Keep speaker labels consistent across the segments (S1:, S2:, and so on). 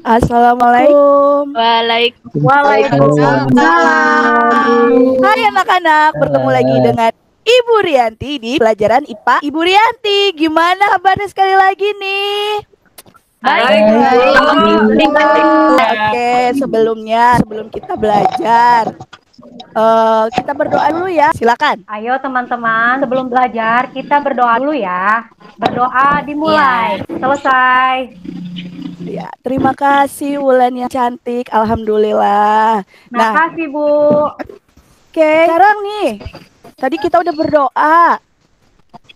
S1: Assalamualaikum.
S2: Waalaikumsalam.
S1: Hai anak-anak, bertemu lagi dengan Ibu Rianti di pelajaran IPA. Ibu Rianti, gimana kabarnya sekali lagi nih?
S2: Baik.
S1: Oke, sebelum kita belajar, kita berdoa dulu ya. Silakan.
S2: Ayo teman-teman, sebelum belajar kita berdoa dulu ya. Berdoa dimulai. Selesai.
S1: Ya, terima kasih Wulan yang cantik. Alhamdulillah.
S2: Makasih, Bu.
S1: Oke, sekarang nih. Tadi kita udah berdoa.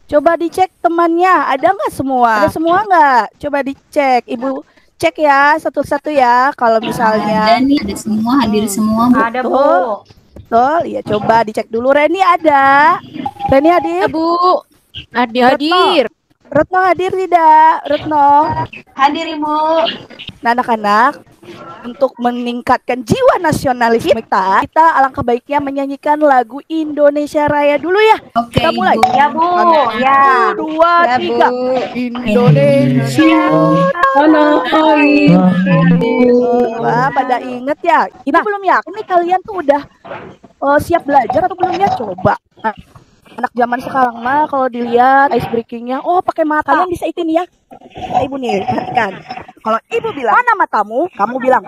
S1: Coba dicek temannya, ada nggak semua? Ada semua nggak? Coba dicek, Ibu cek ya satu-satu ya. Kalau misalnya
S3: ada nih, ada semua, hadir semua, Bu.
S2: Ada, Bu.
S1: Betul, ya coba dicek dulu. Reni ada? Reni hadir?
S4: Bu, hadir.
S1: Retno hadir tidak? Retno?
S3: Hadir, Ibu.
S1: Nah, anak-anak, untuk meningkatkan jiwa nasionalis kita alangkah baiknya menyanyikan lagu Indonesia Raya dulu ya.
S3: Oke,
S1: Kita mulai.
S3: Ibu.
S2: Ya, Bu. Ya.
S1: 1, 2, 3. Indonesia
S4: Tanah air.
S1: Wah, pada inget ya. Ibu belum yakin nih kalian tuh udah siap belajar atau belum ya? Coba. Anak zaman sekarang mah kalau dilihat ice breakingnya, pakai mata. Kalian bisa itin ya. Nah, Ibu nih, perhatikan. Kalau Ibu bilang, mana matamu? Kamu bilang,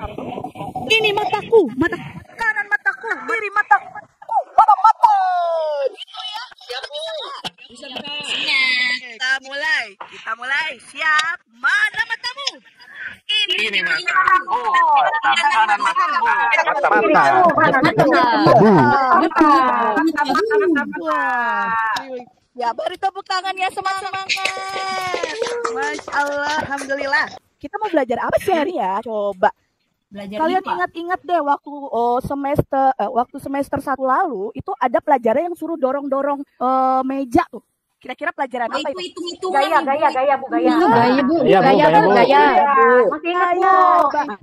S1: ini mataku, mata kanan mataku, kiri mataku, mana mata? Gitu ya. Siap, Bu. Bisa. Kita mulai. Siap. Mana matamu? Ini mataku. Kanan mataku. Ya, beri tepuk tangannya semangat. Masya Allah, alhamdulillah. Kita mau belajar apa sih hari ya? Coba.
S3: Belajar
S1: Kalian
S3: IPA.
S1: ingat-ingat deh waktu semester 1 lalu itu ada pelajaran yang suruh dorong-dorong meja tuh. Kira-kira pelajaran apa itu?
S3: Hitung-hitungan.
S2: Gaya, Bu, gaya.
S4: Gaya, Bu.
S5: Iya, Bu, gaya, Bu.
S4: Gaya.
S2: Masih ingat, Bu.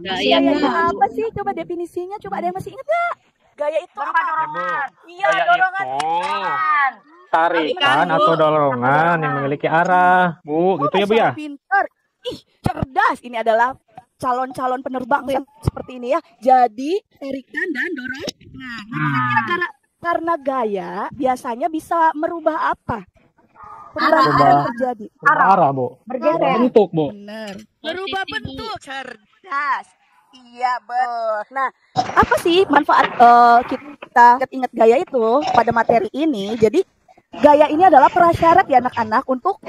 S1: Gayanya apa sih? Coba definisinya. Coba ada yang masih ingat nggak? Gaya itu apa?
S2: Dorongan.
S1: Iya,
S5: Gaya
S1: dorongan.
S2: Dorongan.
S5: Tarikan atau dorongan yang memiliki arah, Bu. Gitu ya, Bu ya?
S1: Pintar. Ih, cerdas. Ini adalah calon-calon penerbang yang seperti ini ya. Jadi, tarikan dan dorong. Nah, kira-kira karena gaya biasanya bisa merubah apa? Perubahan
S5: Berubah.
S1: yang terjadi.
S5: Arah, Bu.
S2: Bergeser.
S5: Bentuk, Bu.
S1: Benar. Berubah bentuk. Cerdas. Iya, betul. Nah, apa sih manfaat kita ingat gaya itu pada materi ini? Jadi, gaya ini adalah prasyarat ya anak-anak untuk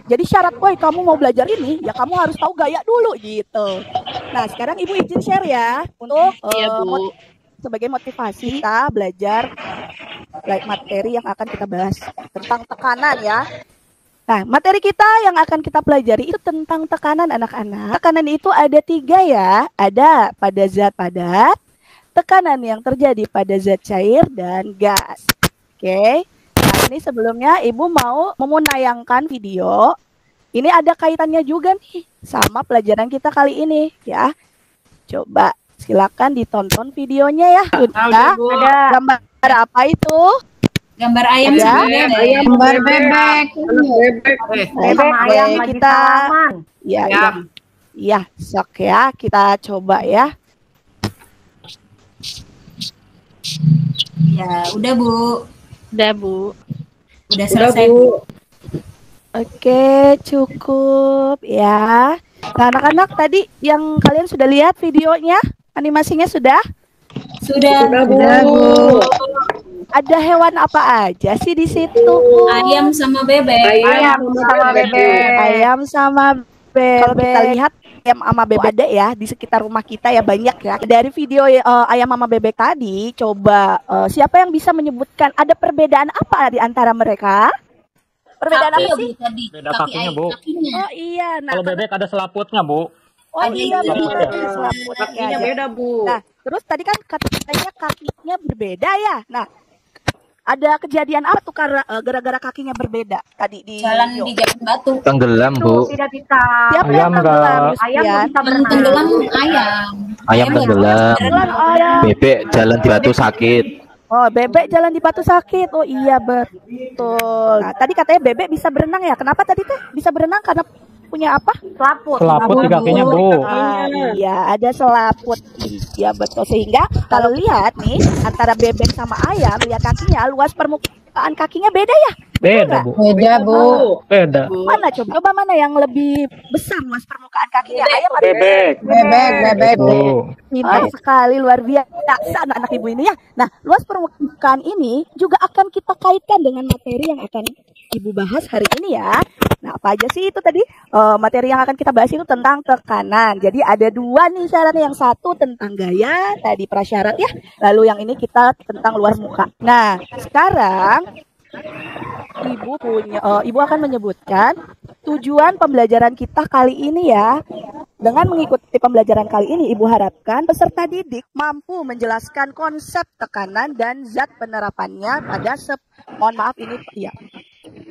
S1: jadi syarat, kamu mau belajar ini, ya kamu harus tahu gaya dulu gitu. Nah, sekarang Ibu izin share ya untuk sebagai motivasi kita belajar materi yang akan kita bahas tentang tekanan ya. Nah, materi kita yang akan kita pelajari itu tentang tekanan anak-anak. Tekanan itu ada 3 ya. Ada pada zat padat, tekanan yang terjadi pada zat cair, dan gas. Oke. Nah, ini sebelumnya Ibu mau menayangkan video. Ini ada kaitannya juga nih sama pelajaran kita kali ini ya. Coba silakan ditonton videonya ya.
S2: Ada.
S1: Gambar apa itu?
S3: Gambar ayam
S1: Ada.
S3: sama bebek.
S4: Gambar bebek.
S2: Sama ayam lagi
S1: kita
S2: salaman.
S1: ya, sok ya, kita coba ya.
S3: Ya, udah, Bu.
S4: Udah, Bu.
S3: Udah selesai, Bu.
S1: Oke, cukup ya. Nah, anak-anak tadi yang kalian sudah lihat videonya, animasinya sudah?
S3: Sudah.
S4: Bu.
S1: Ada hewan apa aja sih di situ?
S3: Ayam sama bebek.
S2: Ayam sama bebek.
S1: Ayam sama bebek. Kalau kita lihat ayam sama bebek ada ya di sekitar rumah kita ya, banyak ya. Dari video ayam sama bebek tadi, coba siapa yang bisa menyebutkan ada perbedaan apa di antara mereka? Perbedaan
S3: Kaki
S1: apa
S3: ya,
S1: sih?
S3: Bu, tadi.
S5: Beda kakinya, Bu.
S3: Kakinya.
S1: Oh iya, nah
S5: Kalau bebek ada selaputnya, Bu.
S1: iya
S3: Iya.
S1: benar, selaputnya
S4: Kakinya
S1: ada.
S4: beda, Bu.
S1: Nah, terus tadi kan katanya kakinya berbeda ya. Nah, ada kejadian apa tuh karena gara-gara kakinya berbeda tadi di
S3: Jalan
S1: video?
S3: di jalan batu.
S6: Tenggelam,
S2: Itu
S6: Bu.
S2: tidak bisa.
S1: Siapa
S5: Ayam
S1: yang tenggelam?
S5: enggak.
S2: Ayam
S1: Yustian?
S2: bisa berenang.
S3: Tenggelam ayam.
S6: Ayam
S3: nggak
S6: tenggelam.
S3: bisa berenang.
S1: Ayam.
S6: Bebek jalan di batu sakit.
S1: Oh, bebek jalan di batu sakit. Oh iya betul. Nah, tadi katanya bebek bisa berenang ya. Kenapa tadi tuh bisa berenang? Karena punya apa?
S2: Selaput.
S5: Selaput di kakinya, Bu.
S1: Iya, ada selaput. Iya betul. Sehingga kalau lihat nih antara bebek sama ayam, lihat kakinya, luas permukaan kakinya beda ya?
S5: Beda, Bu.
S4: Beda, Bu.
S5: Beda.
S1: Mana coba mana yang lebih besar luas permukaan kakinya? Ayam atau
S5: Bebek.
S4: Bebek.
S1: Bu? Pintar sekali, luar biasa anak-anak ibu ini ya. Nah, luas permukaan ini juga akan kita kaitkan dengan materi yang akan ibu bahas hari ini ya. Nah, apa aja sih itu tadi? Materi yang akan kita bahas itu tentang tekanan. Jadi ada dua nih syaratnya. Yang satu tentang gaya, tadi prasyarat ya. Lalu yang ini kita tentang luas muka. Nah, sekarang ibu akan menyebutkan tujuan pembelajaran kita kali ini ya. Dengan mengikuti pembelajaran kali ini, ibu harapkan peserta didik mampu menjelaskan konsep tekanan dan zat penerapannya pada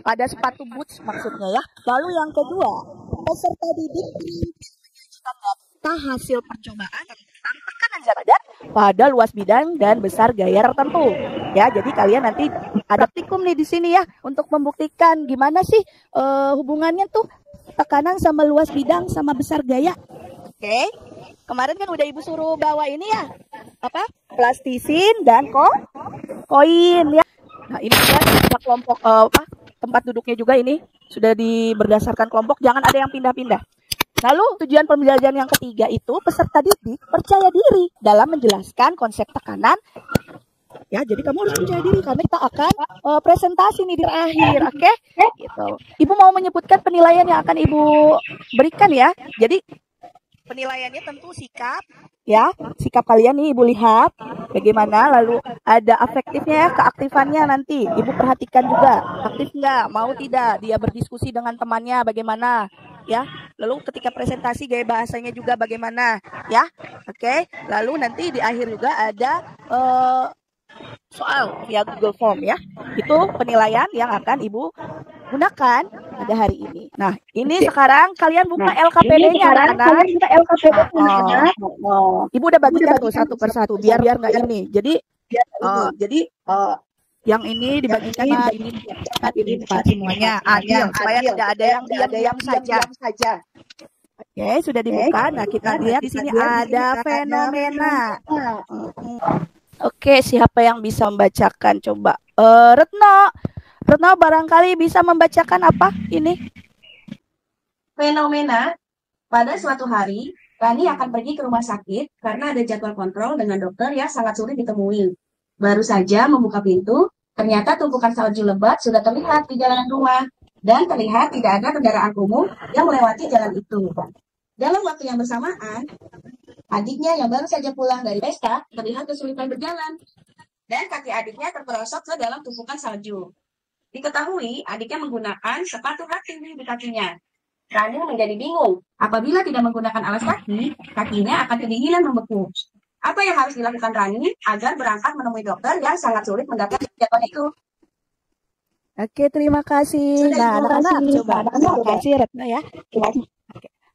S1: pada sepatu boots maksudnya ya. Lalu yang kedua, peserta didik menyajikan data hasil percobaan tentang tekanan zat padat pada luas bidang dan besar gaya tertentu. Ya, jadi kalian nanti ada praktikum nih di sini ya untuk membuktikan gimana sih hubungannya tuh tekanan sama luas bidang sama besar gaya. Oke. Kemarin kan udah ibu suruh bawa ini ya. Apa? Plastisin dan koin ya. Nah, ini juga ada kelompok tempat duduknya juga ini sudah berdasarkan kelompok, jangan ada yang pindah-pindah. Lalu tujuan pembelajaran yang ketiga itu peserta didik percaya diri dalam menjelaskan konsep tekanan. Ya, jadi kamu harus percaya diri karena kita akan presentasi nih di akhir, oke? Gitu. Ibu mau menyebutkan penilaian yang akan ibu berikan ya. Jadi penilaiannya tentu sikap, ya, sikap kalian nih ibu lihat bagaimana, lalu ada afektifnya ya, keaktifannya nanti ibu perhatikan juga, aktif nggak, mau tidak, dia berdiskusi dengan temannya bagaimana, ya, lalu ketika presentasi gaya bahasanya juga bagaimana, ya, oke, lalu nanti di akhir juga ada soal via Google Form ya, itu penilaian yang akan ibu gunakan pada hari ini. Nah, ini sekarang kalian buka LKPD-nya anak-anak. Ibu udah bagikan tuh satu persatu biar nggak ini. Jadi yang ini dibagikan ini empat semuanya adil supaya tidak ada yang diam saja. Oke, sudah dibuka. Nah, kita lihat di sini ada fenomena. Oke, siapa yang bisa membacakan? Coba. Retno barangkali bisa membacakan apa ini?
S7: Fenomena, pada suatu hari, Rani akan pergi ke rumah sakit karena ada jadwal kontrol dengan dokter yang sangat sulit ditemui. Baru saja membuka pintu, ternyata tumpukan salju lebat sudah terlihat di jalanan rumah, dan terlihat tidak ada kendaraan umum yang melewati jalan itu. Dalam waktu yang bersamaan, adiknya yang baru saja pulang dari pesta terlihat kesulitan berjalan, dan kaki adiknya terperosok ke dalam tumpukan salju. Diketahui adiknya menggunakan sepatu hak tinggi di kakinya. Rani menjadi bingung. Apabila tidak menggunakan alas kaki, kakinya akan kedinginan membeku. Apa yang harus dilakukan Rani agar berangkat menemui dokter yang sangat sulit mendapat jadwal itu?
S1: Oke, terima kasih. Nah, anak-anak coba. Terima kasih Retno ya.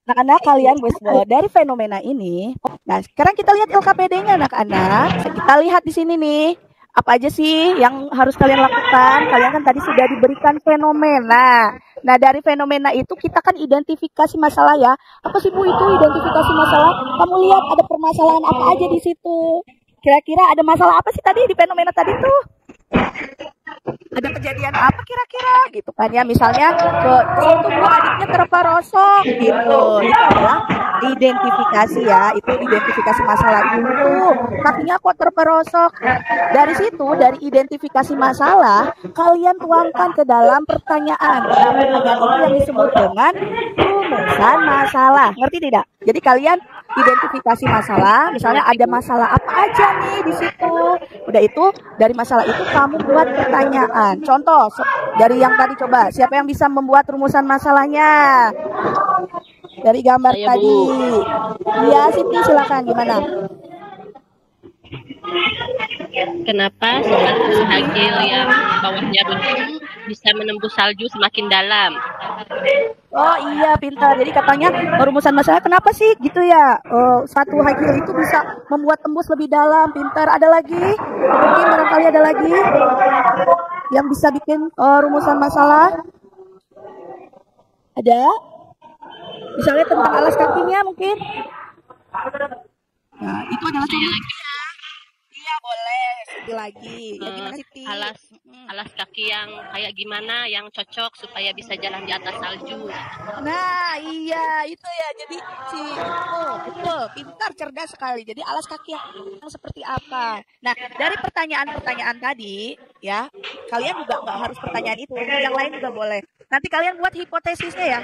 S1: Anak-anak kalian dari fenomena ini. Nah, sekarang kita lihat LKPD-nya anak-anak. Kita lihat di sini nih. Apa aja sih yang harus kalian lakukan? Kalian kan tadi sudah diberikan fenomena. Nah, dari fenomena itu kita kan identifikasi masalah ya. Apa sih Bu itu identifikasi masalah? Kamu lihat ada permasalahan apa aja di situ? Kira-kira ada masalah apa sih tadi di fenomena tadi tuh? Ada kejadian apa kira-kira gitu kan ya, misalnya ke situ Bu adiknya terperosok gitu, itu adalah identifikasi ya, itu identifikasi masalah itu kakinya kok terperosok. Dari situ, dari identifikasi masalah kalian tuangkan ke dalam pertanyaan. Nah, pertanyaan itu yang disebut dengan rumusan masalah, ngerti tidak? Jadi kalian identifikasi masalah, misalnya ada masalah apa aja nih di situ. Udah itu, dari masalah itu kamu buat pertanyaan. Contoh dari yang tadi, coba siapa yang bisa membuat rumusan masalahnya? Dari gambar tadi. Ya, Siti silakan, gimana?
S8: Kenapa sepatu hagil yang bawahnya runtuh bisa menembus salju semakin dalam?
S1: Oh iya, pintar. Jadi katanya rumusan masalah kenapa sih gitu ya? Sepatu hagil itu bisa membuat tembus lebih dalam. Pintar. Ada lagi? Mungkin barangkali ada lagi yang bisa bikin rumusan masalah? Ada? Misalnya tentang alas kakinya mungkin. Nah, itu adalah contoh. Iya, boleh. Siti lagi. Ya, gimana Siti?
S8: Alas kaki yang kayak gimana yang cocok supaya bisa jalan di atas salju.
S1: Nah, iya, itu ya. Jadi betul, pintar, cerdas sekali. Jadi alas kaki yang seperti apa? Nah, dari pertanyaan-pertanyaan tadi, ya, kalian juga nggak harus pertanyaan itu, yang lain juga boleh. Nanti kalian buat hipotesisnya ya,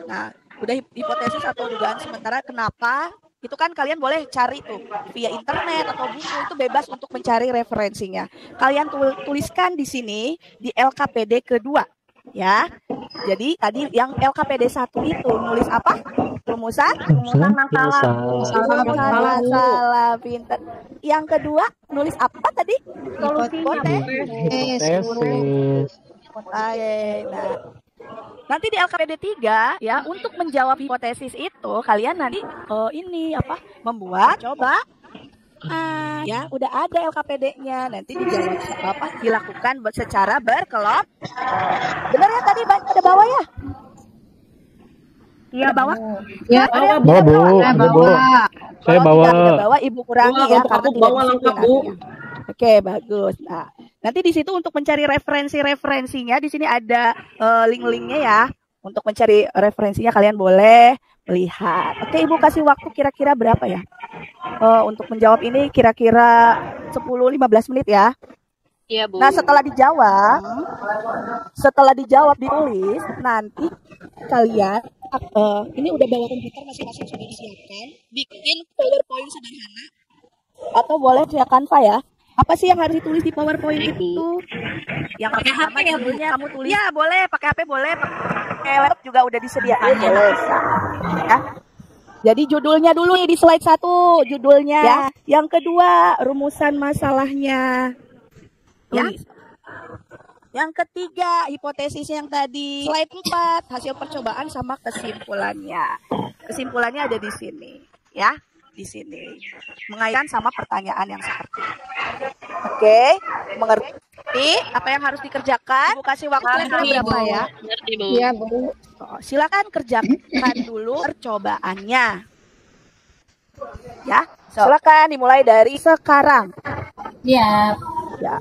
S1: Nah, udah hipotesis atau dugaan sementara kenapa? Itu kan kalian boleh cari tuh via internet atau buku, itu bebas untuk mencari referensinya. Kalian tuliskan di sini di LKPD kedua, ya. Jadi tadi yang LKPD 1 itu nulis apa? Rumusan masalah pinter. Yang kedua nulis apa tadi?
S5: Hipotesis.
S1: Nah, nanti di LKPD 3 ya, untuk menjawab hipotesis itu kalian nanti membuat coba. Ya, udah ada LKPD-nya. Nanti dijawab dilakukan secara berkelompok. Benar ya tadi ada bawah ya? Iya, bawah.
S4: Ya,
S5: Bawa, Bu. Saya bawa.
S1: Bawa Ibu kurangi ya karena tidak lengkap, Bu. Oke, bagus. Nah, nanti di situ untuk mencari referensinya di sini ada link-linknya ya. Untuk mencari referensinya kalian boleh lihat. Oke, Ibu kasih waktu kira-kira berapa ya? Untuk menjawab ini kira-kira 10-15 menit ya.
S8: Iya, Bu.
S1: Nah, setelah dijawab ditulis, nanti kalian ini udah bawa komputer masing-masing sudah disiapkan, bikin PowerPoint sederhana atau boleh via Canva ya. Apa sih yang harus ditulis di PowerPoint itu? Yang pakai HP ya, judulnya kamu tulis. Ya, boleh pakai HP, boleh pakai laptop juga udah disediakan. Ya. Jadi judulnya dulu nih di slide 1, judulnya. Ya. Yang kedua, rumusan masalahnya. Ya. Yang ketiga, hipotesis yang tadi. Slide 4, hasil percobaan sama kesimpulannya. Kesimpulannya ada di sini, ya. Di sini. Mengaitkan sama pertanyaan yang seperti ini. Oke, mengerti apa yang harus dikerjakan? Ibu kasih waktu berapa ya?
S8: Ngerti, Bu.
S4: Iya, Bu.
S1: Silakan kerjakan dulu percobaannya. Ya, silakan dimulai dari sekarang.
S3: Siap.
S1: Ya.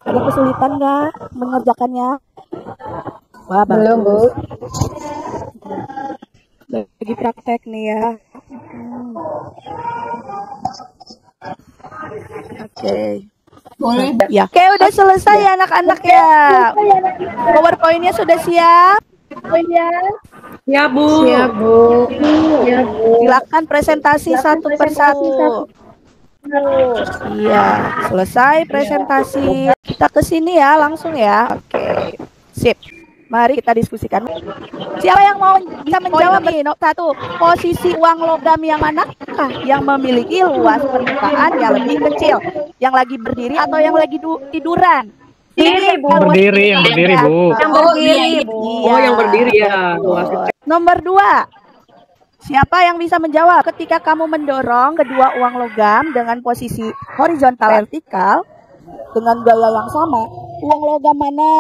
S1: Ada kesulitan nggak mengerjakannya? Wah,
S4: Belum, Bu.
S1: Lagi praktek nih ya. Oke.
S3: Boleh.
S1: Ya. Oke, udah selesai ya anak-anak ya. PowerPoint-nya sudah siap?
S4: Ya, Bu. Siap, Bu. Ya, Bu.
S1: Silakan presentasi satu persatu. Iya, selesai presentasi. Kita ke sini ya, langsung ya. Oke. Sip. Mari kita diskusikan. Siapa yang mau bisa menjawab nih? Nomor 1, posisi uang logam yang manakah yang memiliki luas permukaan yang lebih kecil? Yang lagi berdiri atau yang lagi tiduran?
S2: Berdiri, Bu.
S5: Yang berdiri, Bu.
S2: Yang berdiri, Bu.
S1: Oh, yang berdiri ya. Nomor 2. Siapa yang bisa menjawab? Ketika kamu mendorong kedua uang logam dengan posisi horizontal vertikal dengan gaya yang sama, uang logam mana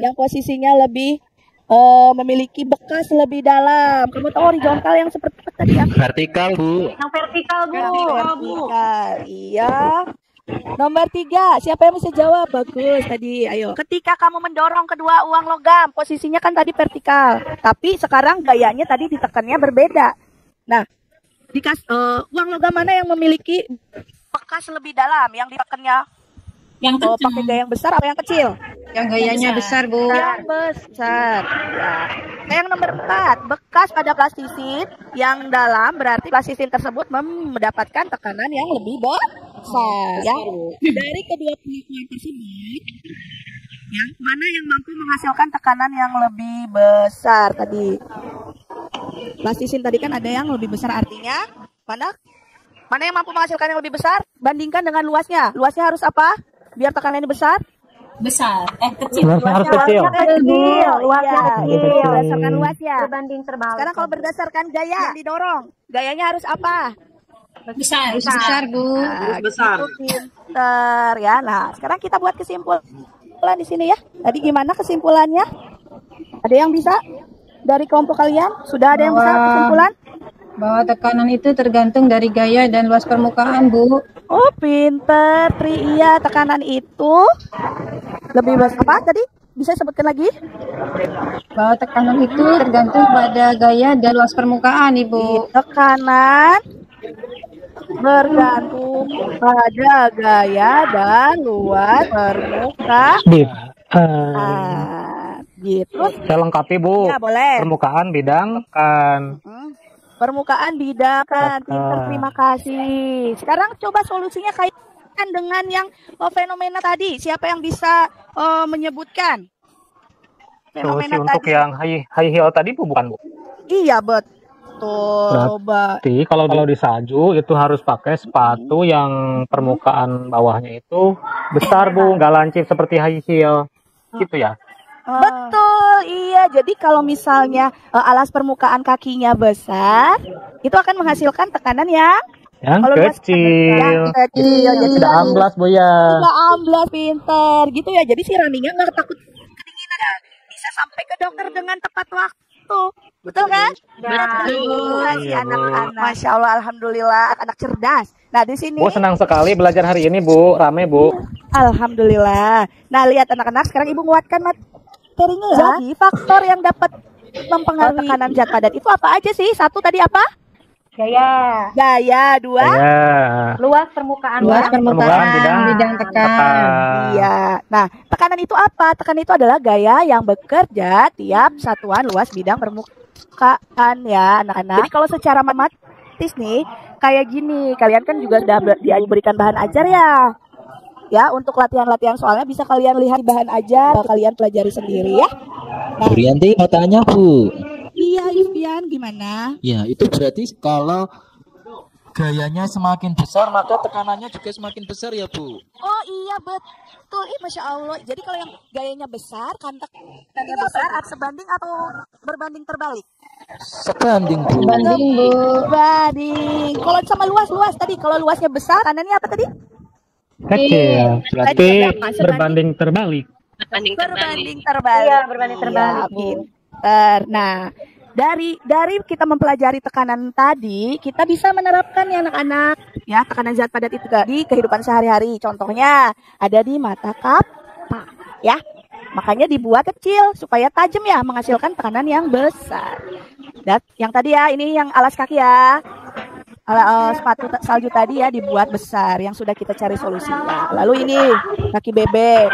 S1: yang posisinya lebih memiliki bekas lebih dalam? Kamu tahu horizontal yang seperti apa tadi ya?
S6: Vertikal, Bu.
S2: Yang vertikal, Bu.
S1: Vertikal, iya. Nomor 3, siapa yang bisa jawab? Bagus tadi, ayo. Ketika kamu mendorong kedua uang logam, posisinya kan tadi vertikal, tapi sekarang gayanya tadi ditekannya berbeda. Nah, uang logam mana yang memiliki bekas lebih dalam, yang ditekannya
S3: Yang kencang.
S1: pakai gaya yang besar atau yang kecil?
S4: Yang gayanya besar, Bu.
S1: Yang besar. Ya. Yang nomor 4, bekas pada plastisin yang dalam berarti plastisin tersebut mendapatkan tekanan yang lebih besar. Ya. Dari kedua pengakuan tersebut, ya, mana yang mampu menghasilkan tekanan yang lebih besar tadi? Plastisin tadi kan ada yang lebih besar, artinya mana yang mampu menghasilkan yang lebih besar? Bandingkan dengan luasnya. Luasnya harus apa? Biar tekanannya besar.
S3: Besar. Kecil.
S5: Harus kecil.
S2: Luasnya kecil.
S1: Berdasarkan luasnya.
S2: Berbanding terbalik.
S1: Sekarang kalau berdasarkan gaya yang didorong, gayanya harus apa?
S3: Besar.
S4: Besar, Bu.
S1: Nah, besar. Pinter ya. Nah, sekarang kita buat kesimpulan. kesimpulan di sini ya. Tadi gimana kesimpulannya? Ada yang bisa dari kelompok kalian? Sudah ada yang bisa kesimpulan?
S4: Bahwa tekanan itu tergantung dari gaya dan luas permukaan, Bu.
S1: Oh, pinter, Tri. Iya, tekanan itu lebih luas apa tadi? Bisa sebutkan lagi?
S4: Bahwa tekanan itu tergantung pada gaya dan luas permukaan, Ibu.
S1: Tekanan bergantung pada gaya dan luas permukaan. Gitu.
S5: Saya lengkapi, Bu.
S1: Ya, boleh.
S5: Permukaan, bidang, tekan.
S1: Permukaan, bidang, kan. Pinter, terima kasih. Sekarang coba solusinya kaitkan dengan yang fenomena tadi. Siapa yang bisa menyebutkan?
S5: Solusi untuk yang high heel tadi, Bu, bukan, Bu?
S1: Iya, betul. Coba.
S5: Berarti kalau di salju itu harus pakai sepatu yang permukaan bawahnya itu besar, Bu, nggak lancip seperti high heel. Gitu ya?
S1: Betul, iya. Jadi kalau misalnya alas permukaan kakinya besar, itu akan menghasilkan tekanan yang
S5: kecil.
S1: Yang kecil. Jadi
S5: tidak amblas, Bu ya.
S1: Tidak amblas, pinter. Gitu ya. Jadi si Raninya nggak takut kedinginan. Bisa sampai ke dokter dengan tepat waktu. Betul kan?
S8: Betul.
S1: Si anak-anak. Masya Allah, alhamdulillah, anak cerdas. Nah di sini.
S5: Bu, senang sekali belajar hari ini, Bu. Rame, Bu.
S1: Alhamdulillah. Nah lihat anak-anak, sekarang Ibu nguatkan materinya ya. Jadi faktor yang dapat mempengaruhi tekanan zat padat itu apa aja sih? Satu tadi apa? Gaya. Dua.
S2: Luas permukaan.
S4: Bidang tekan.
S1: Iya. Nah, tekanan itu apa? Tekanan itu adalah gaya yang bekerja tiap satuan luas bidang permukaan ya, anak-anak. Jadi kalau secara matematis nih, kayak gini, kalian kan juga sudah diberikan bahan ajar ya. Ya, untuk latihan-latihan soalnya bisa kalian lihat di bahan ajar, kalian pelajari sendiri ya.
S6: Nah, Bu Rianti mau tanya, Bu.
S1: Iya, Yufian, gimana?
S6: Ya, itu berarti kalau gayanya semakin besar, maka tekanannya juga semakin besar ya, Bu?
S1: Oh iya, betul. Masya Allah. Jadi kalau yang gayanya besar, kan tekanannya besar, sebanding atau berbanding terbalik?
S6: Sebanding, Bu.
S1: Sebanding. Kalau sama luas tadi, kalau luasnya besar, kanannya apa tadi?
S5: Kecil. Berarti berbanding terbalik.
S8: Berbanding terbalik.
S1: Iya, berbanding terbalik. Pinter. Nah, dari kita mempelajari tekanan tadi, kita bisa menerapkan ya anak-anak, ya tekanan zat padat itu di kehidupan sehari-hari. Contohnya ada di mata kapak, ya. Makanya dibuat kecil supaya tajam ya, menghasilkan tekanan yang besar. Dan yang tadi ya, ini yang alas kaki ya. Sepatu salju tadi ya dibuat besar yang sudah kita cari solusinya. Lalu ini kaki bebek,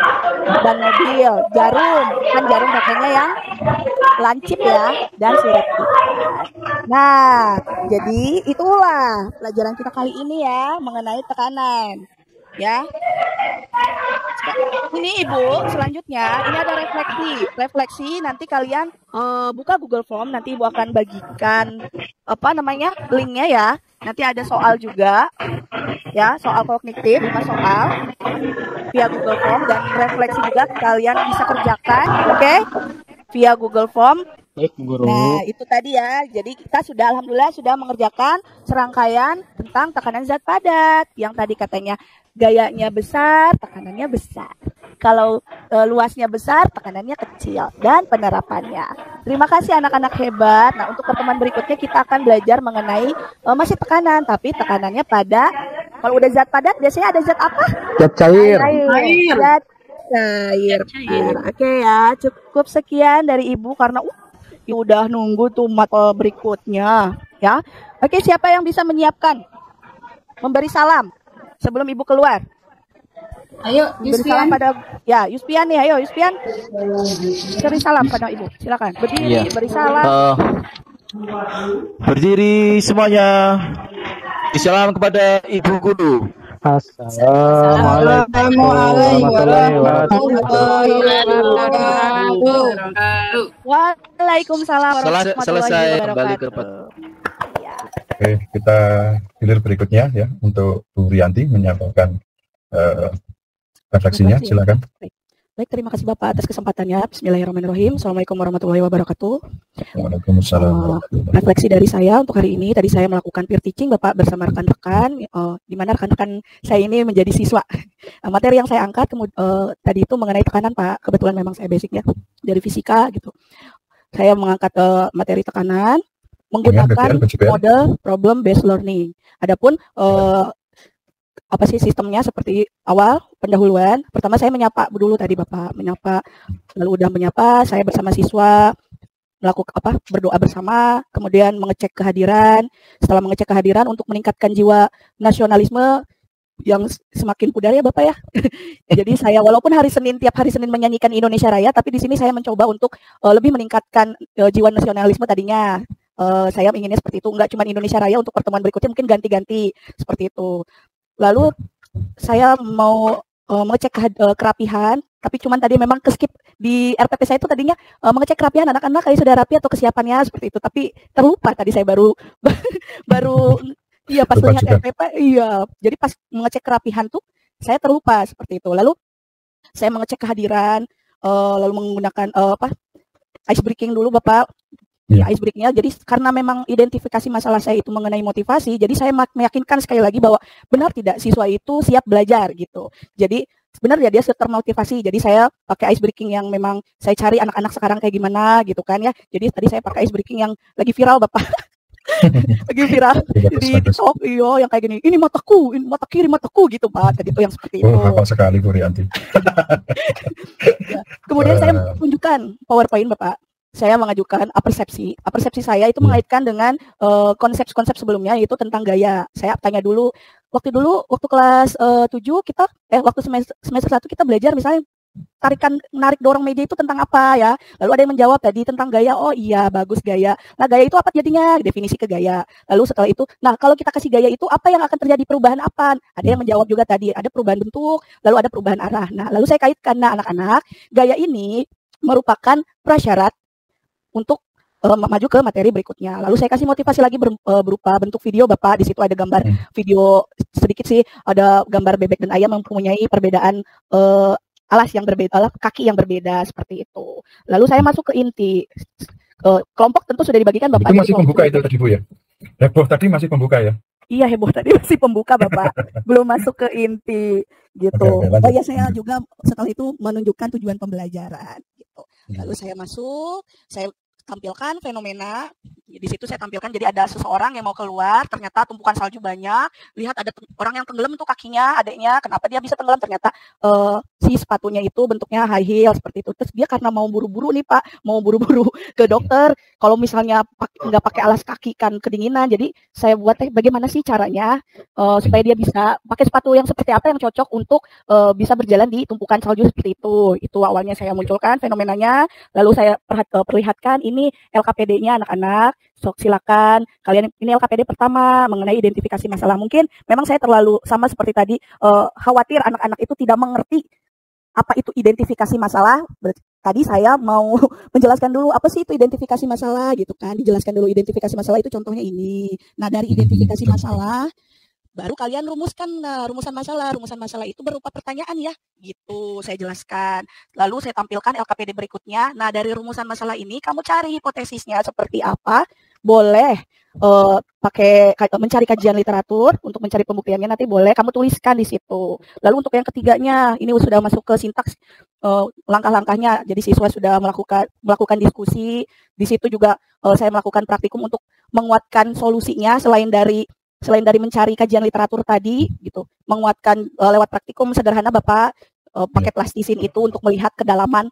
S1: ban mobil, jarum, kan jarum pakainya yang lancip ya, dan sirip. Nah, jadi itulah pelajaran kita kali ini ya mengenai tekanan. Ya. Ini Ibu, selanjutnya ini ada refleksi. Nanti kalian buka Google Form, nanti Ibu akan bagikan linknya ya. Nanti ada soal juga, ya soal kognitif, 5 soal via Google Form, dan refleksi juga kalian bisa kerjakan, oke? Via Google Form.
S5: Baik, Guru.
S1: Nah, itu tadi ya. Jadi kita alhamdulillah sudah mengerjakan serangkaian tentang tekanan zat padat. Yang tadi katanya gayanya besar, tekanannya besar. Kalau luasnya besar, tekanannya kecil. Dan penerapannya. Terima kasih anak-anak hebat. Nah, untuk pertemuan berikutnya kita akan belajar mengenai masih tekanan. Tapi tekanannya pada, kalau udah zat padat, biasanya ada zat apa?
S5: Zat cair.
S1: Zat cair. Oke ya, cukup sekian dari Ibu karena udah nunggu tuh mata berikutnya ya. Oke, siapa yang bisa menyiapkan memberi salam sebelum Ibu keluar?
S3: Ayo,
S1: Yuspian. Yuspian nih, ayo Yuspian. Beri salam pada Ibu, silakan. Berdiri, beri salam.
S6: Berdiri semuanya. Salam kepada Ibu Guru.
S5: Assalamualaikum warahmatullahi wabarakatuh.
S1: Waalaikumsalam warahmatullahi
S6: Selesai kembali ke
S9: Oke, kita hilir berikutnya ya untuk Bu Rianti menyampaikan refleksinya, silakan.
S1: Baik, terima kasih Bapak atas kesempatannya. Bismillahirrahmanirrahim. Assalamualaikum warahmatullahi wabarakatuh.
S9: Waalaikumsalam.
S1: Refleksi dari saya untuk hari ini, tadi saya melakukan peer teaching Bapak bersama rekan-rekan, di mana rekan-rekan saya ini menjadi siswa. Materi yang saya angkat tadi itu mengenai tekanan Pak. Kebetulan memang saya basicnya dari fisika gitu. Saya mengangkat materi tekanan menggunakan model problem based learning. Adapun apa sih sistemnya seperti awal pendahuluan. Pertama saya menyapa dulu tadi Bapak, menyapa, lalu udah menyapa, saya bersama siswa melakukan berdoa bersama, kemudian mengecek kehadiran. Setelah mengecek kehadiran untuk meningkatkan jiwa nasionalisme yang semakin pudar ya Bapak ya. Jadi saya walaupun tiap hari Senin menyanyikan Indonesia Raya, tapi di sini saya mencoba untuk lebih meningkatkan jiwa nasionalisme tadinya. Saya inginnya seperti itu, enggak cuma Indonesia Raya, untuk pertemuan berikutnya mungkin ganti-ganti seperti itu. Lalu saya mau mengecek kerapihan, tapi cuman tadi memang keskip di RPP saya itu tadinya mengecek kerapihan anak-anak kayak sudah rapi atau kesiapannya seperti itu, tapi terlupa tadi saya baru iya pas lihat RPP, iya. Jadi pas mengecek kerapihan tuh saya terlupa seperti itu. Lalu saya mengecek kehadiran, lalu menggunakan ice breaking dulu Bapak. Ice breakingnya, jadi karena memang identifikasi masalah saya itu mengenai motivasi, jadi saya meyakinkan sekali lagi bahwa benar tidak siswa itu siap belajar gitu. Jadi sebenarnya dia termotivasi, jadi saya pakai ice breaking yang memang saya cari anak-anak sekarang kayak gimana gitu kan ya. Jadi tadi saya pakai ice breaking yang lagi viral Bapak. Lagi viral di TikTok, iya yang kayak gini, ini mataku, ini mata kiri mataku gitu Pak, tadi itu yang seperti itu.
S9: Hafal sekali Bu Rianti.
S1: Ya. Kemudian saya tunjukkan PowerPoint Bapak. Saya mengajukan apersepsi saya itu mengaitkan dengan konsep-konsep sebelumnya, yaitu tentang gaya. Saya tanya dulu waktu kelas 7 kita waktu semester 1 kita belajar misalnya narik dorong meja itu tentang apa ya. Lalu ada yang menjawab tadi tentang gaya. Oh iya, bagus gaya. Nah, gaya itu apa jadinya? Definisi ke gaya. Lalu setelah itu, nah kalau kita kasih gaya itu apa yang akan terjadi, perubahan apa? Ada yang menjawab juga tadi, ada perubahan bentuk, lalu ada perubahan arah. Nah, lalu saya kaitkan, nah anak-anak, gaya ini merupakan prasyarat untuk maju ke materi berikutnya. Lalu saya kasih motivasi lagi berupa bentuk video Bapak. Di situ ada gambar video sedikit sih, ada gambar bebek dan ayam yang mempunyai perbedaan alas yang berbeda, kaki yang berbeda seperti itu. Lalu saya masuk ke inti. Kelompok tentu sudah dibagikan Bapak.
S9: Itu masih pembuka itu tadi Bu ya? Heboh tadi masih pembuka ya?
S1: Iya, heboh tadi masih pembuka Bapak. Belum masuk ke inti gitu. Oh ya, saya juga setelah itu menunjukkan tujuan pembelajaran gitu. Lalu saya masuk, saya tampilkan fenomena. Di situ saya tampilkan, jadi ada seseorang yang mau keluar, ternyata tumpukan salju banyak. Lihat ada orang yang tenggelam tuh kakinya, adiknya. Kenapa dia bisa tenggelam? Ternyata si sepatunya itu bentuknya high heel seperti itu. Terus dia karena mau buru-buru nih Pak, mau buru-buru ke dokter. Kalau misalnya nggak pakai alas kaki kan kedinginan. Jadi saya buat bagaimana sih caranya supaya dia bisa pakai sepatu yang seperti apa yang cocok untuk bisa berjalan di tumpukan salju seperti itu. Itu awalnya saya munculkan fenomenanya. Lalu saya perlihatkan ini LKPD-nya anak-anak. Sok silakan kalian, ini LKPD pertama mengenai identifikasi masalah. Mungkin memang saya terlalu sama seperti tadi, khawatir anak-anak itu tidak mengerti apa itu identifikasi masalah. Tadi saya mau menjelaskan dulu apa sih itu identifikasi masalah gitu kan. Dijelaskan dulu identifikasi masalah itu contohnya ini. Nah, dari identifikasi masalah baru kalian rumuskan rumusan masalah. Rumusan masalah itu berupa pertanyaan ya, gitu saya jelaskan. Lalu saya tampilkan LKPD berikutnya. Nah, dari rumusan masalah ini kamu cari hipotesisnya seperti apa. Boleh mencari kajian literatur untuk mencari pembuktiannya, nanti boleh kamu tuliskan di situ. Lalu untuk yang ketiganya, ini sudah masuk ke sintaks langkah-langkahnya. Jadi siswa sudah melakukan diskusi. Di situ juga saya melakukan praktikum untuk menguatkan solusinya selain dari mencari kajian literatur tadi gitu, menguatkan lewat praktikum sederhana Bapak, pakai plastisin itu untuk melihat kedalaman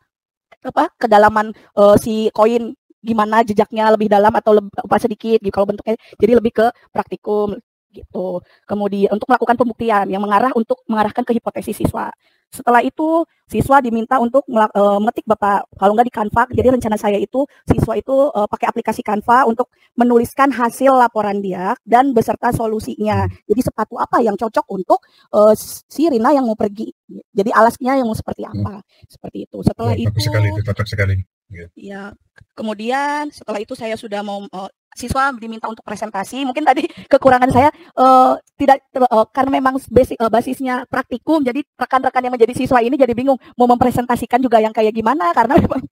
S1: si koin, gimana jejaknya, lebih dalam atau sedikit gitu kalau bentuknya. Jadi lebih ke praktikum gitu. Kemudian untuk melakukan pembuktian yang mengarahkan ke hipotesis siswa. Setelah itu siswa diminta untuk mengetik Bapak, kalau nggak di Canva. Jadi rencana saya itu siswa itu pakai aplikasi Canva untuk menuliskan hasil laporan dia dan beserta solusinya. Jadi sepatu apa yang cocok untuk si Rina yang mau pergi. Jadi alasnya yang mau seperti apa. Seperti itu. Setelah itu
S9: bagus sekali. Gitu.
S1: Ya, kemudian setelah itu saya sudah mau siswa diminta untuk presentasi. Mungkin tadi kekurangan saya tidak karena memang basisnya praktikum, jadi rekan-rekan yang menjadi siswa ini jadi bingung mau mempresentasikan juga yang kayak gimana karena memang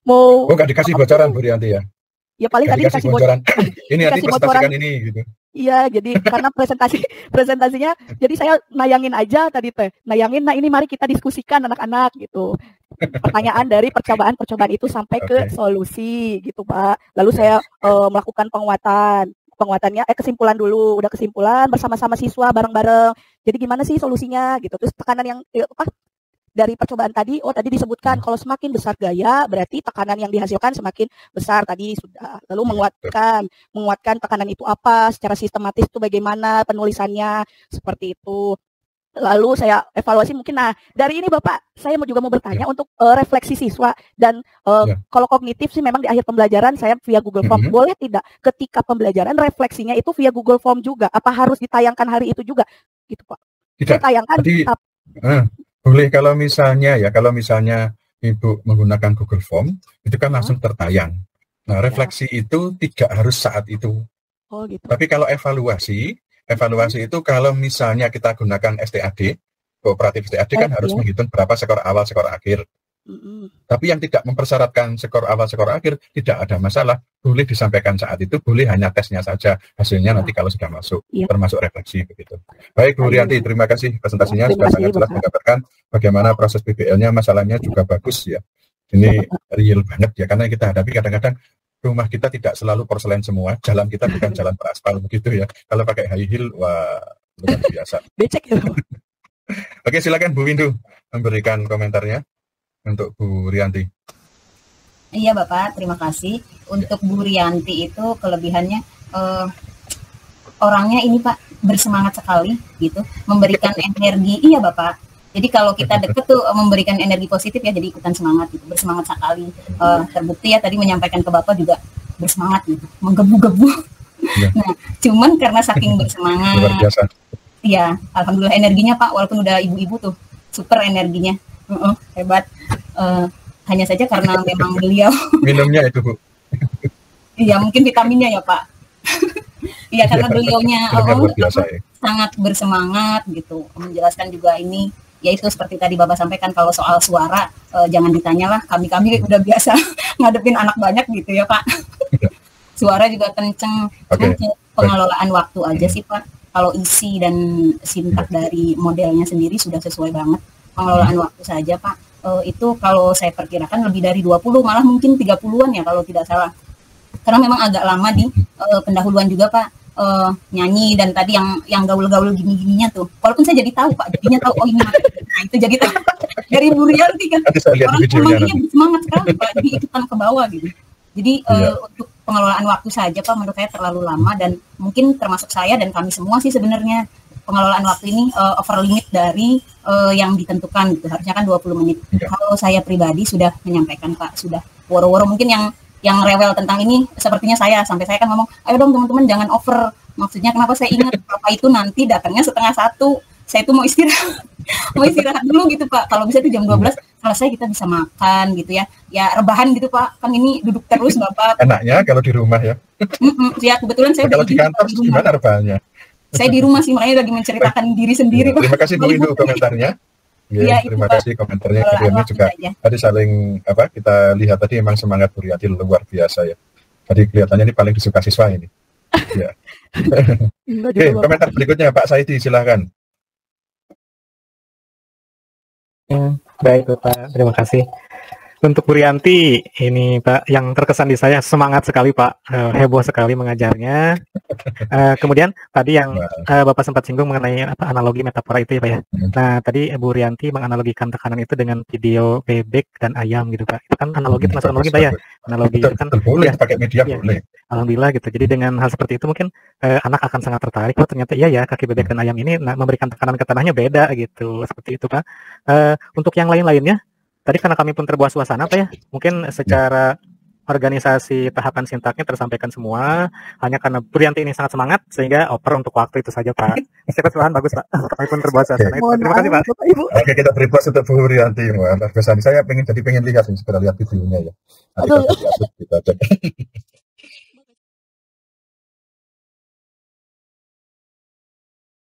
S1: mau
S9: nggak dikasih bocoran Bu Rianti ya?
S1: Ya paling
S9: Nggak
S1: tadi
S9: dikasih bocoran. Ini nanti
S1: dikasih bocoran.
S9: presentasikan ini gitu.
S1: Iya, jadi karena presentasinya, jadi saya nayangin aja tadi teh, nayangin. Nah ini mari kita diskusikan anak-anak gitu. Pertanyaan dari percobaan itu sampai ke solusi gitu Pak. Lalu saya melakukan penguatannya, kesimpulan dulu, udah kesimpulan bersama-sama siswa bareng-bareng. Jadi gimana sih solusinya gitu. Terus tekanan yang dari percobaan tadi, tadi disebutkan kalau semakin besar gaya, berarti tekanan yang dihasilkan semakin besar tadi sudah. Lalu menguatkan tekanan itu apa, secara sistematis itu bagaimana penulisannya, seperti itu. Lalu saya evaluasi mungkin, nah dari ini Bapak, saya juga mau bertanya untuk refleksi siswa dan kalau kognitif sih memang di akhir pembelajaran saya via Google Form. Boleh tidak ketika pembelajaran refleksinya itu via Google Form juga? Apa harus ditayangkan hari itu juga? Gitu Pak.
S9: Tidak.
S1: Ditayangkan.
S9: Boleh kalau misalnya Ibu menggunakan Google Form, itu kan langsung tertayang. Nah, refleksi itu tidak harus saat itu.
S1: Oh, gitu.
S9: Tapi kalau evaluasi itu kalau misalnya kita gunakan STAD, kooperatif STAD kan harus menghitung berapa skor awal, skor akhir. Tapi yang tidak mempersyaratkan skor awal, skor akhir, tidak ada masalah. Boleh disampaikan saat itu, boleh hanya tesnya saja. Hasilnya nanti kalau sudah masuk, termasuk refleksi begitu. Baik Bu Rianti, terima kasih presentasinya, sudah sangat jelas menggambarkan bagaimana proses PBL-nya, masalahnya juga bagus ya. Ini real banget ya, karena kita hadapi kadang-kadang rumah kita tidak selalu porselen semua, jalan kita bukan jalan beraspal begitu ya. Kalau pakai high heel, wah luar biasa.
S1: Becek ya.
S9: Oke, silakan Bu Windu memberikan komentarnya untuk Bu Rianti.
S4: Iya Bapak, terima kasih. Untuk Bu Rianti itu kelebihannya orangnya ini Pak bersemangat sekali gitu, memberikan energi. Iya Bapak. Jadi kalau kita deket tuh memberikan energi positif ya, jadi ikutan semangat gitu, bersemangat sekali. Terbukti ya tadi menyampaikan ke Bapak juga bersemangat gitu, menggebu-gebu. Nah, cuman karena saking bersemangat.
S9: Luar biasa.
S4: Iya, alhamdulillah energinya Pak, walaupun udah ibu-ibu tuh super energinya. Hebat. Hanya saja karena memang beliau
S9: minumnya itu Bu.
S4: Iya mungkin vitaminnya ya Pak. Iya karena beliaunya sangat bersemangat gitu menjelaskan juga ini, yaitu seperti tadi Bapak sampaikan kalau soal suara jangan ditanya lah, kami udah biasa ngadepin anak banyak gitu ya Pak. Suara juga kenceng, pengelolaan waktu aja sih Pak. Kalau isi dan sintak dari modelnya sendiri sudah sesuai banget. Pengelolaan waktu saja Pak, itu kalau saya perkirakan lebih dari 20, malah mungkin 30-an ya kalau tidak salah. Karena memang agak lama di pendahuluan juga Pak, nyanyi dan tadi yang gaul-gaul gini-gininya tuh. Walaupun saya jadi tahu Pak, jadinya tahu oh ini nah itu jadi tahu dari Bu Rianti kan. Orang emangnya semangat sekali Pak, jadi ikutan ke bawah gitu. Jadi untuk pengelolaan waktu saja Pak menurut saya terlalu lama, dan mungkin termasuk saya dan kami semua sih sebenarnya pengelolaan waktu ini over limit dari yang ditentukan gitu. Harusnya kan 20 menit. Kalau saya pribadi sudah menyampaikan Pak, sudah woro-woro mungkin yang rewel tentang ini sepertinya sampai saya kan ngomong, ayo dong teman-teman jangan over. Maksudnya kenapa saya ingat Bapak itu nanti datangnya 12:30. Saya itu mau istirahat dulu gitu Pak. Kalau bisa itu jam 12 selesai kita bisa makan gitu ya. Ya rebahan gitu Pak. Kan ini duduk terus Bapak.
S9: Enaknya kalau di rumah ya.
S4: Ya kebetulan saya
S9: kalau di kantor gimana rebahannya?
S4: Saya di rumah sih, makanya lagi menceritakan diri sendiri Pak.
S9: Terima kasih Bu Windu komentarnya. Ya, terima kasih komentarnya. Kemudian juga tadi saling kita lihat tadi memang semangat Bu Rianti luar biasa ya. Tadi kelihatannya ini paling disuka siswa ini. Ya. Oke, komentar berikutnya Pak Saidi silakan.
S5: Baik Pak, terima kasih. Untuk Bu Rianti, ini Pak, yang terkesan di saya semangat sekali Pak, heboh sekali mengajarnya. Kemudian tadi yang Bapak sempat singgung mengenai analogi metafora itu ya Pak ya. Nah tadi Bu Rianti menganalogikan tekanan itu dengan video bebek dan ayam gitu Pak. Itu kan analogi, termasuk analogi Pak ya. Analogi itu kan
S9: boleh pakai media boleh.
S5: Alhamdulillah gitu. Jadi dengan hal seperti itu mungkin anak akan sangat tertarik. Oh ternyata iya ya, kaki bebek dan ayam ini memberikan tekanan ke tanahnya beda gitu. Seperti itu Pak. Untuk yang lain-lainnya, tadi karena kami pun terbawa suasana Pak ya, mungkin secara organisasi tahapan sintaknya tersampaikan semua. Hanya karena Burianti ini sangat semangat sehingga oper untuk waktu itu saja Pak. Keseluruhan bagus Pak. Kami pun terbuat suasana. Terima kasih Pak.
S1: Ibu.
S9: Oke, kita beri plus untuk Bu Rianti. Wah, luar biasa. Saya pengen lihat nih, segera lihat videonya ya. Nanti kalau kita cek.